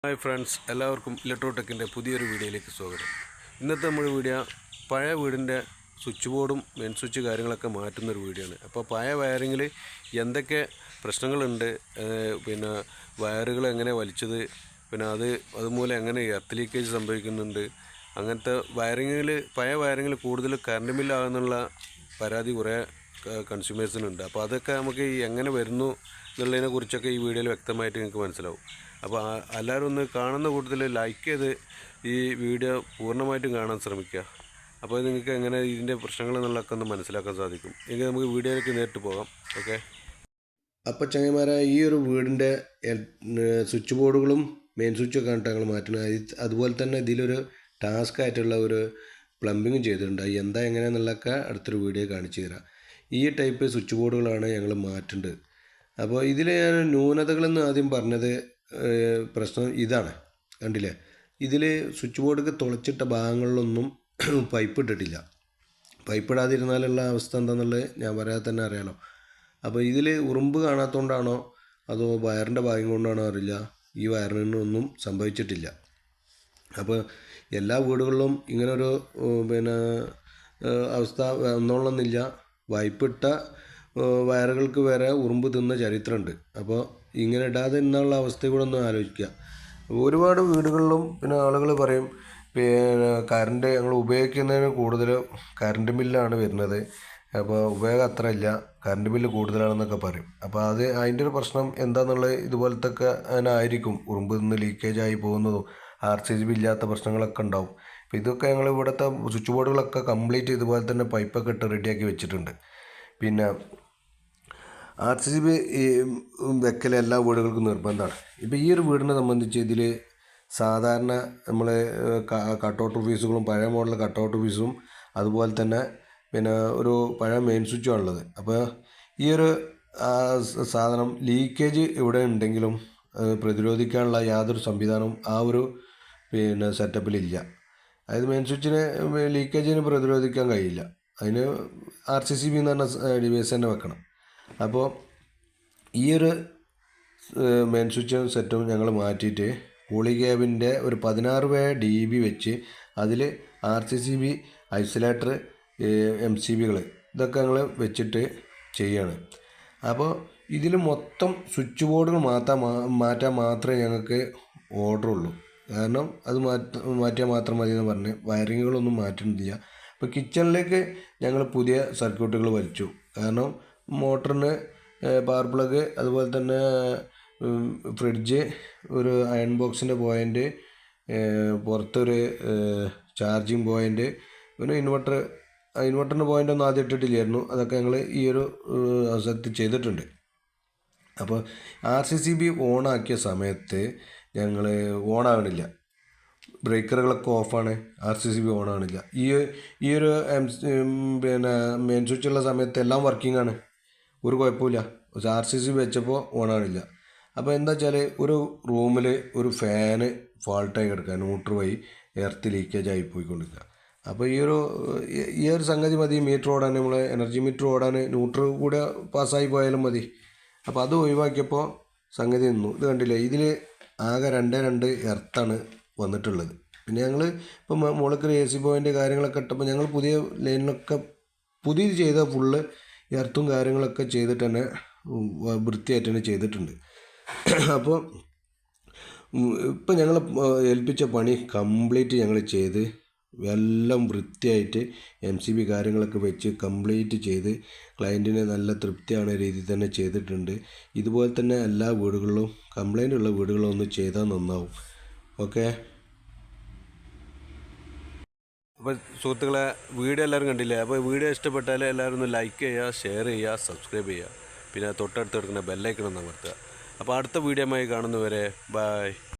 Hi friends, എല്ലാവർക്കും ഇലക്ട്രോടെക്കിൻ്റെ പുതിയൊരു വീഡിയോയിലേക്ക് സ്വാഗതം. ഇന്നത്തെ നമ്മുടെ വീഡിയോ പഴയ വീടിൻ്റെ സ്വിച്ച് ബോർഡും മെയിൻ സ്വിച്ച് കാര്യങ്ങളൊക്കെ മാറ്റുന്നൊരു വീഡിയോ ആണ്. അപ്പോൾ പഴയ വയറിങ്ങിൽ എന്തൊക്കെ പ്രശ്നങ്ങളുണ്ട്, പിന്നെ വയറുകൾ എങ്ങനെ വലിച്ചത്, പിന്നെ അതുമൂലം എങ്ങനെ എർത്ത് ലീക്കേജ് സംഭവിക്കുന്നുണ്ട്, അങ്ങനത്തെ വയറിങ്ങിൽ പഴയ വയറിങ്ങിൽ കൂടുതൽ കറണ്ട് ബില്ലാകുന്നുള്ള പരാതി കുറേ കൺസ്യൂമേഴ്സിനുണ്ട്. അപ്പോൾ അതൊക്കെ നമുക്ക് എങ്ങനെ വരുന്നു എന്നുള്ളതിനെ കുറിച്ചൊക്കെ ഈ വീഡിയോയിൽ വ്യക്തമായിട്ട് നിങ്ങൾക്ക് മനസ്സിലാവും. അപ്പോൾ എല്ലാവരും ഒന്ന് കാണുന്ന കൂട്ടത്തിൽ ലൈക്ക് ചെയ്ത് ഈ വീഡിയോ പൂർണ്ണമായിട്ടും കാണാൻ ശ്രമിക്കുക. അപ്പോൾ നിങ്ങൾക്ക് എങ്ങനെ ഇതിൻ്റെ പ്രശ്നങ്ങൾ എന്നുള്ളതൊക്കെ ഒന്ന് മനസ്സിലാക്കാൻ സാധിക്കും. എങ്കിൽ നമുക്ക് വീഡിയോയിലേക്ക് നേരിട്ട് പോകാം. ഓക്കെ. അപ്പോൾ ചങ്ങന്മാരെ, ഈ ഒരു വീടിൻ്റെ സ്വിച്ച് ബോർഡുകളും മെയിൻ സ്വിച്ചൊക്കെ കണ്ടിട്ട് ഞങ്ങൾ മാറ്റുന്നത്. അതുപോലെ തന്നെ ഇതിലൊരു ടാസ്ക് ആയിട്ടുള്ള ഒരു പ്ലംബിങ്ങും ചെയ്തിട്ടുണ്ട്. എന്താ എങ്ങനെയാണെന്നുള്ളതൊക്കെ അടുത്തൊരു വീഡിയോ കാണിച്ചു തരാം. ഈ ടൈപ്പ് സ്വിച്ച് ബോർഡുകളാണ് ഞങ്ങൾ മാറ്റേണ്ടത്. അപ്പോൾ ഇതിൽ ഞാൻ ന്യൂനതകളെന്ന് ആദ്യം പറഞ്ഞത് പ്രശ്നം ഇതാണ്. കണ്ടില്ലേ, ഇതിൽ സ്വിച്ച് ബോർഡൊക്കെ തുളച്ചിട്ട ഭാഗങ്ങളിലൊന്നും പൈപ്പ് ഇട്ടിട്ടില്ല. പൈപ്പ് ഇടാതിരുന്നാലുള്ള അവസ്ഥ എന്താണെന്നുള്ളത് ഞാൻ പറയാതെ തന്നെ അറിയാലോ. അപ്പോൾ ഇതിൽ ഉറുമ്പ് കാണാത്തതുകൊണ്ടാണോ അതോ വയറിൻ്റെ ഭാഗം കൊണ്ടാണോ അറിയില്ല, ഈ വയറിനൊന്നും സംഭവിച്ചിട്ടില്ല. അപ്പോൾ എല്ലാ വീടുകളിലും ഇങ്ങനൊരു അവസ്ഥ വന്നോളണമെന്നില്ല. പൈപ്പിട്ട വയറുകൾക്ക് വരെ ഉറുമ്പ് തിന്ന ചരിത്രമുണ്ട്. അപ്പോൾ ഇങ്ങനെ ഇടാതെ എന്നുള്ള അവസ്ഥ കൂടെ ഒന്ന് ആലോചിക്കുക. ഒരുപാട് വീടുകളിലും പിന്നെ ആളുകൾ പറയും, പിന്നെ കറണ്ട് ഞങ്ങൾ ഉപയോഗിക്കുന്നതിന് കൂടുതൽ കറണ്ട് ബില്ലാണ് വരുന്നത്, അപ്പോൾ ഉപയോഗം അത്ര ഇല്ല, കറണ്ട് ബില്ല് കൂടുതലാണെന്നൊക്കെ പറയും. അപ്പോൾ അതിൻ്റെ ഒരു പ്രശ്നം എന്താണെന്നുള്ളത് ഇതുപോലത്തെ ഒക്കെ ആയിരിക്കും. ഉറുമ്പ് നിന്ന് ലീക്കേജ് ആയി പോകുന്നതും RCB ഇല്ലാത്ത പ്രശ്നങ്ങളൊക്കെ ഉണ്ടാവും. അപ്പോൾ ഇതൊക്കെ ഞങ്ങൾ ഇവിടുത്തെ സ്വിച്ച് ബോർഡുകളൊക്കെ കംപ്ലീറ്റ് ഇതുപോലെ തന്നെ പൈപ്പൊക്കെ ഇട്ട് റെഡിയാക്കി വെച്ചിട്ടുണ്ട്. പിന്നെ RCB വെക്കൽ എല്ലാ വീടുകൾക്കും നിർബന്ധമാണ്. ഇപ്പോൾ ഈ ഒരു വീടിനെ സംബന്ധിച്ച് ഇതിൽ സാധാരണ നമ്മൾ കട്ടൗട്ട് ഓഫീസുകളും പഴയ മോഡൽ കട്ടൗട്ട് ഓഫീസും അതുപോലെ തന്നെ പിന്നെ ഒരു പഴയ മെയിൻ സ്വിച്ചും ഉള്ളത്. അപ്പോൾ ഈ ഒരു സാധനം ലീക്കേജ് ഇവിടെ ഉണ്ടെങ്കിലും പ്രതിരോധിക്കാനുള്ള യാതൊരു സംവിധാനവും ആ ഒരു സെറ്റപ്പിലില്ല. അതായത് മെയിൻ സ്വിച്ചിനെ ലീക്കേജിന് പ്രതിരോധിക്കാൻ കഴിയില്ല. അതിന് RCB എന്ന് പറഞ്ഞ ഡിവൈസ് തന്നെ വെക്കണം. അപ്പോൾ ഈ ഒരു മെയിൻ സ്വിച്ചും സെറ്റും ഞങ്ങൾ മാറ്റിയിട്ട് പോളിക്യാബിൻ്റെ ഒരു 16 dB വെച്ച് അതിൽ RCB ഐസൊലേറ്റർ MCBകൾ ഇതൊക്കെ ഞങ്ങൾ വെച്ചിട്ട് ചെയ്യാണ്. അപ്പോൾ ഇതിൽ മൊത്തം സ്വിച്ച് ബോർഡുകൾ മാറ്റാൻ മാത്രമേ ഞങ്ങൾക്ക് ഓർഡറുള്ളൂ. കാരണം അത് മാറ്റിയാൽ മാത്രം മതി എന്ന് പറഞ്ഞ് വയറിങ്ങുകളൊന്നും മാറ്റുന്നില്ല. അപ്പോൾ കിച്ചണിലേക്ക് ഞങ്ങൾ പുതിയ സർക്യൂട്ടുകൾ വലിച്ചു. കാരണം മോട്ടറിന് പവർ പ്ലഗ്, അതുപോലെ തന്നെ ഫ്രിഡ്ജ്, ഒരു അയൺ ബോക്സിൻ്റെ പോയിൻ്റ്, പുറത്തൊരു ചാർജിങ് പോയിൻ്റ്, പിന്നെ ഇൻവെർട്ടറിൻ്റെ പോയിൻ്റൊന്നും ആദ്യം ഇട്ടിട്ടില്ലായിരുന്നു. അതൊക്കെ ഞങ്ങൾ ഈ ഒരു അവസരത്തിൽ ചെയ്തിട്ടുണ്ട്. അപ്പോൾ RCB ഓണാക്കിയ സമയത്ത് ഞങ്ങൾ ഓണാകണില്ല, ബ്രേക്കറുകളൊക്കെ ഓഫാണ്, RCB ഓണാകണില്ല. ഈ ഒരു പിന്നെ മെയിൻ സ്വിച്ചുള്ള സമയത്ത് എല്ലാം വർക്കിംഗ് ആണ്, ഒരു കുഴപ്പമില്ല. RCB വെച്ചപ്പോൾ ഓണാകണില്ല. അപ്പോൾ എന്താ വെച്ചാൽ ഒരു റൂമിൽ ഒരു ഫാന് ഫാൾട്ടായി കിടക്കുക, ന്യൂട്രൽ വഴി എർത്ത് ലീക്കേജ് ആയി പോയിക്കൊണ്ടിരിക്കുക. അപ്പോൾ ഈ ഒരു സംഗതി മതി മീറ്റർ ഓടാൻ, നമ്മൾ എനർജി മീറ്റർ ഓടാൻ ന്യൂട്രൽ കൂടെ പാസ്സായി പോയാലും മതി. അപ്പോൾ അത് ഒഴിവാക്കിയപ്പോൾ സംഗതി നിന്നു. ഇത് കണ്ടില്ലേ, ഇതിൽ ആകെ 2 എർത്താണ് വന്നിട്ടുള്ളത്. പിന്നെ ഞങ്ങൾ ഇപ്പം മുകളിൽ AC പോയിൻ്റ് കാര്യങ്ങളൊക്കെ ഇട്ടപ്പോൾ ഞങ്ങൾ പുതിയ ലൈനിലൊക്കെ പുതിയത് ചെയ്ത ഫുള്ള് എർത്തും കാര്യങ്ങളൊക്കെ ചെയ്തിട്ട് തന്നെ വൃത്തിയായിട്ട് തന്നെ ചെയ്തിട്ടുണ്ട്. അപ്പോൾ ഇപ്പം ഞങ്ങൾ ഏൽപ്പിച്ച പണി കംപ്ലീറ്റ് ഞങ്ങൾ ചെയ്ത് എല്ലാം വൃത്തിയായിട്ട് MCB കാര്യങ്ങളൊക്കെ വെച്ച് കംപ്ലീറ്റ് ചെയ്ത് ക്ലയൻറ്റിന് നല്ല തൃപ്തിയാണ് രീതിയിൽ തന്നെ ചെയ്തിട്ടുണ്ട്. ഇതുപോലെ തന്നെ എല്ലാ വീടുകളിലും കംപ്ലൈൻ്റ് ഉള്ള വീടുകളും ഒന്ന് ചെയ്താൽ നന്നാവും. ഓക്കെ. അപ്പോൾ സുഹൃത്തുക്കളെ, വീഡിയോ എല്ലാവരും കണ്ടില്ലേ. അപ്പോൾ വീഡിയോ ഇഷ്ടപ്പെട്ടാൽ എല്ലാവരും ഒന്ന് ലൈക്ക് ചെയ്യുക, ഷെയർ ചെയ്യുക, സബ്സ്ക്രൈബ് ചെയ്യുക, പിന്നെ തൊട്ടടുത്ത് കിടക്കുന്ന ബെല്ലൈക്കൺ ഒന്ന് അമർത്തുക. അപ്പോൾ അടുത്ത വീഡിയോയുമായി കാണുന്നവരെ ബൈ.